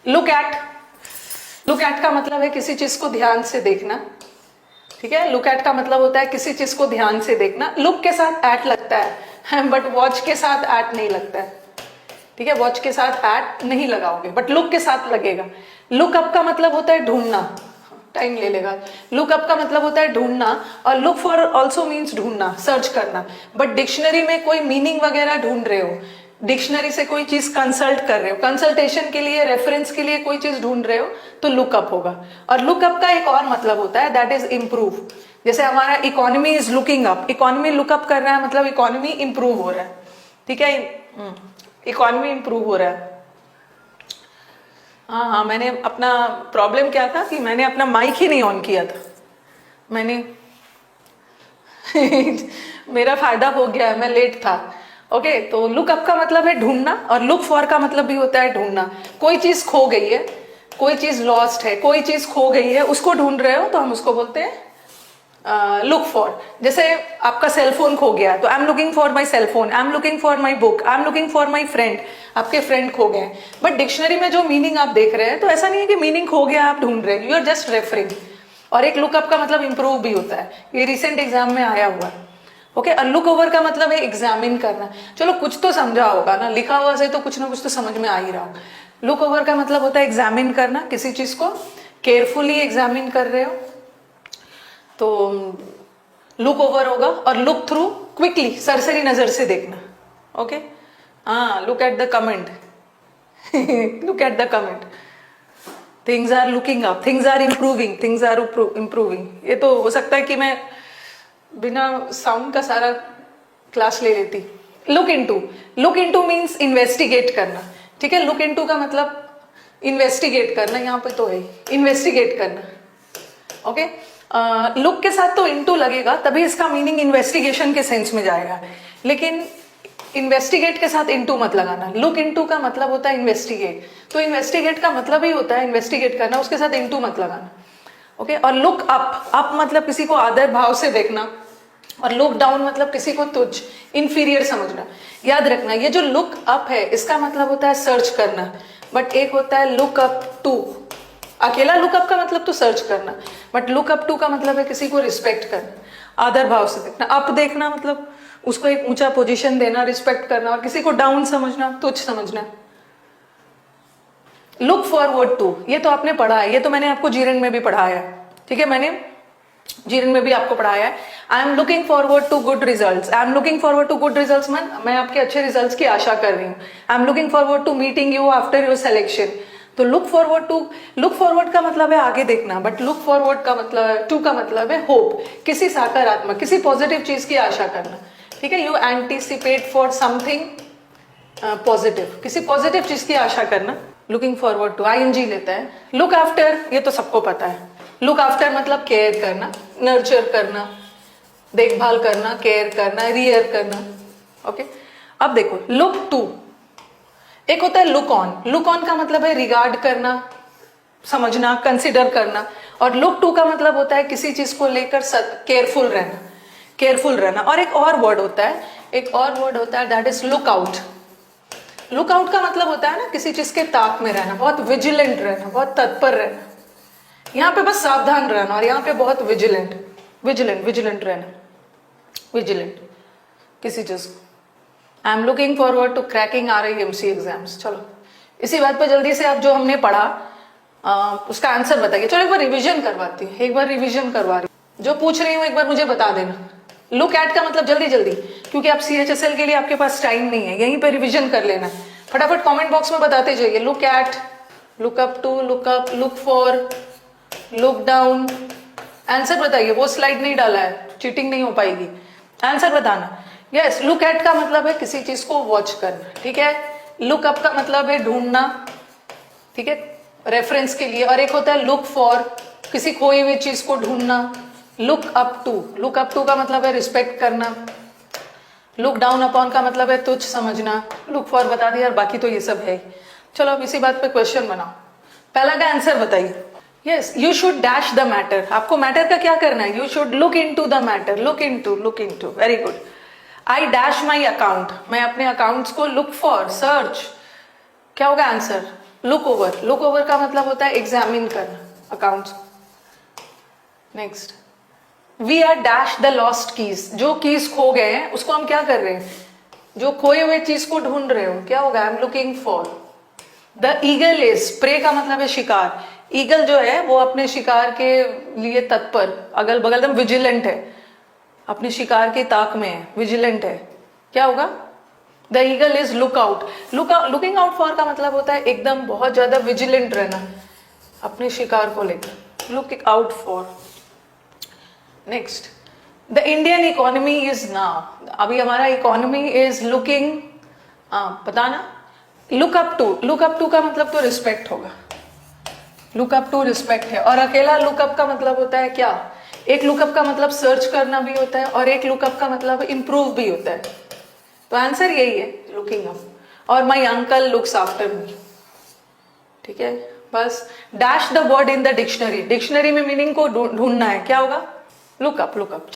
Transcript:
Look at का मतलब है किसी चीज को ध्यान से देखना, ठीक है। लुक एट का मतलब होता है किसी चीज को ध्यान से देखना। लुक के साथ एट लगता है बट वॉच के साथ एट नहीं लगता है, ठीक है। वॉच के साथ एट नहीं लगाओगे बट लुक के साथ लगेगा। लुक अप का मतलब होता है ढूंढना, टाइम ले लेगा। लुक अप का मतलब होता है ढूंढना, और लुक फॉर ऑल्सो मीन्स ढूंढना, सर्च करना। बट डिक्शनरी में कोई मीनिंग वगैरह ढूंढ रहे हो, डिक्शनरी से कोई चीज कंसल्ट कर रहे हो, कंसल्टेशन के लिए, रेफरेंस के लिए कोई चीज ढूंढ रहे हो, तो लुकअप होगा। और लुकअप का एक और मतलब होता है दैट इज इम्प्रूव। जैसे हमारा economy is looking up, economy lookup कर रहा है मतलब इकोनॉमी इंप्रूव हो रहा है, ठीक है। इकोनॉमी इंप्रूव हो रहा है। हाँ, मैंने अपना प्रॉब्लम क्या था कि मैंने अपना माइक ही नहीं ऑन किया था, मैंने मेरा फायदा हो गया, मैं लेट था। ओके, तो लुक अप का मतलब है ढूंढना, और लुक फॉर का मतलब भी होता है ढूंढना। कोई चीज खो गई है, कोई चीज लॉस्ट है, कोई चीज खो गई है, उसको ढूंढ रहे हो तो हम उसको बोलते हैं लुक फॉर। जैसे आपका सेलफोन खो गया तो आई am looking for my cellphone, I am looking for my book, I am looking for my friend. आपके फ्रेंड खो गए, बट डिक्शनरी में जो मीनिंग आप देख रहे हैं तो ऐसा नहीं है कि मीनिंग खो गया आप ढूंढ रहे हैं, यू आर जस्ट रेफरिंग। और एक लुकअप का मतलब इंप्रूव भी होता है, ये रिसेंट एग्जाम में आया हुआ है। ओके, और लुक ओवर का मतलब है एग्जामिन करना। चलो कुछ तो समझा होगा ना, लिखा हुआ से तो कुछ ना कुछ तो समझ में आ ही रहा होगा। लुक ओवर का मतलब होता है एग्जामिन करना, किसी चीज को केयरफुली एग्जामिन कर रहे हो तो लुक ओवर होगा। और लुक थ्रू, क्विकली, सरसरी नजर से देखना। ओके, हाँ, look at the comment look at the comment, things are looking up, things are improving, things are improving. ये तो हो सकता है कि मैं बिना साउंड का सारा क्लास ले लेती। लुक इनटू मींस इन्वेस्टिगेट करना, ठीक है। लुक इनटू का मतलब इन्वेस्टिगेट करना, यहाँ पे तो है इन्वेस्टिगेट करना। ओके, लुक के साथ तो इनटू लगेगा तभी इसका मीनिंग इन्वेस्टिगेशन के सेंस में जाएगा, लेकिन इन्वेस्टिगेट के साथ इनटू मत लगाना। लुक इनटू का मतलब होता है इन्वेस्टिगेट, तो इन्वेस्टिगेट का मतलब ही होता है इन्वेस्टिगेट करना, उसके साथ इनटू मत लगाना। ओके, और लुक अप मतलब किसी को आदर भाव से देखना, और लुक डाउन मतलब किसी को तुच्छ, इंफीरियर समझना। याद रखना, ये जो लुक अप है इसका मतलब होता है सर्च करना, बट एक होता है लुक अप टू। अकेला लुकअप का मतलब तो सर्च करना, बट लुक अप टू का मतलब है किसी को रिस्पेक्ट करना, आदर भाव से देखना। अप देखना मतलब उसको एक ऊंचा पोजीशन देना, रिस्पेक्ट करना, और किसी को डाउन समझना, तुच्छ समझना। लुक फॉरवर्ड टू, ये तो आपने पढ़ा है, ये तो मैंने आपको जीरन में भी पढ़ाया है, ठीक है। मैंने जीरन में भी आपको पढ़ाया है। I am looking forward to good results, I am looking forward to good results, मैं आपके अच्छे रिजल्ट्स की आशा कर रही हूँ। I am looking forward to meeting you after your selection. तो लुक फॉरवर्ड का मतलब है आगे देखना, बट लुक फॉरवर्ड का मतलब टू का मतलब है होप, किसी सकारात्मक, किसी पॉजिटिव चीज की आशा करना, ठीक है। You anticipate for something positive, किसी पॉजिटिव चीज की आशा करना। लुकिंग फॉरवर्ड टू आईएनजी लेता है। लुक आफ्टर, ये तो सबको पता है। लुक आफ्टर मतलब केयर करना, नर्चर करना, देखभाल करना, केयर करना, रियर करना। ओके, अब देखो लुक टू, एक होता है लुक ऑन। लुक ऑन का मतलब है रिगार्ड करना, समझना, कंसिडर करना। और लुक टू का मतलब होता है किसी चीज को लेकर केयरफुल रहना, केयरफुल रहना। और एक और वर्ड होता है, एक और वर्ड होता है that is look out. Look out का मतलब होता है ना किसी चीज के ताक में रहना, बहुत विजिलेंट रहना, बहुत तत्पर रहना। यहाँ पे बस सावधान रहना, और यहाँ पे बहुत विजिलेंट रहना, विजिलेंट किसी चीज को। I am looking forward to cracking RIMC exams. चलो इसी बात पे जल्दी से आप जो हमने पढ़ा उसका आंसर बताइए। चलो एक बार रिवीजन करवाती हूँ, एक बार रिवीजन करवा रही हूँ, जो पूछ रही हूँ एक बार मुझे बता देना। लुक एट का मतलब जल्दी जल्दी, क्योंकि आप CHSL के लिए आपके पास टाइम नहीं है, यहीं पे रिवीजन कर लेना। फटाफट कमेंट बॉक्स में बताते जाइए। Look at, look up to, look up, look for, look down. Answer बताइए, वो स्लाइड नहीं डाला है, चीटिंग नहीं हो पाएगी, आंसर बताना। यस, लुक एट का मतलब है किसी चीज को वॉच करना, ठीक है। लुक अप का मतलब है ढूंढना, ठीक है, रेफरेंस के लिए। और एक होता है लुक फॉर, किसी खोई हुई चीज को ढूंढना। लुक अप टू का मतलब है रिस्पेक्ट करना। लुक डाउन अपॉन का मतलब है तुच्छ समझना। लुक फॉर बता दिया, और बाकी तो ये सब है। चलो अब इसी बात पे क्वेश्चन बनाओ। पहला का आंसर बताइए। Yes, you should dash the matter. आपको मैटर का क्या करना है? You should look into the matter, look into. Very good. I dash my account, मैं अपने अकाउंट्स को लुक फॉर, सर्च, क्या होगा आंसर? लुक ओवर का मतलब होता है एग्जामिन करना, accounts. Next, we are dash the lost keys, जो कीज खो गए हैं उसको हम क्या कर रहे हैं, जो खोए हुए चीज को ढूंढ रहे हो, क्या होगा, I am looking for. The eagle is, prey का मतलब है शिकार, ईगल जो है वो अपने शिकार के लिए तत्पर, अगल बगल एकदम विजिलेंट है, अपने शिकार की ताक में है, विजिलेंट है, क्या होगा, the eagle is look out. Looking out for का मतलब होता है एकदम बहुत ज्यादा विजिलेंट रहना अपने शिकार को लेकर, looking out for. Next, the Indian economy is now, अभी हमारा इकोनॉमी इज लुकिंग, पता ना, लुक अप टू का मतलब तो रिस्पेक्ट होगा, लुक अप टू रिस्पेक्ट है, और अकेला लुकअप का मतलब होता है क्या, एक लुकअप का मतलब सर्च करना भी होता है और एक लुकअप का मतलब इंप्रूव भी होता है, तो आंसर यही है, लुकिंग अप। और my uncle looks after me, ठीक है, बस। Dash the word in the dictionary, dictionary में मीनिंग को ढूंढना है, क्या होगा, लुकअप।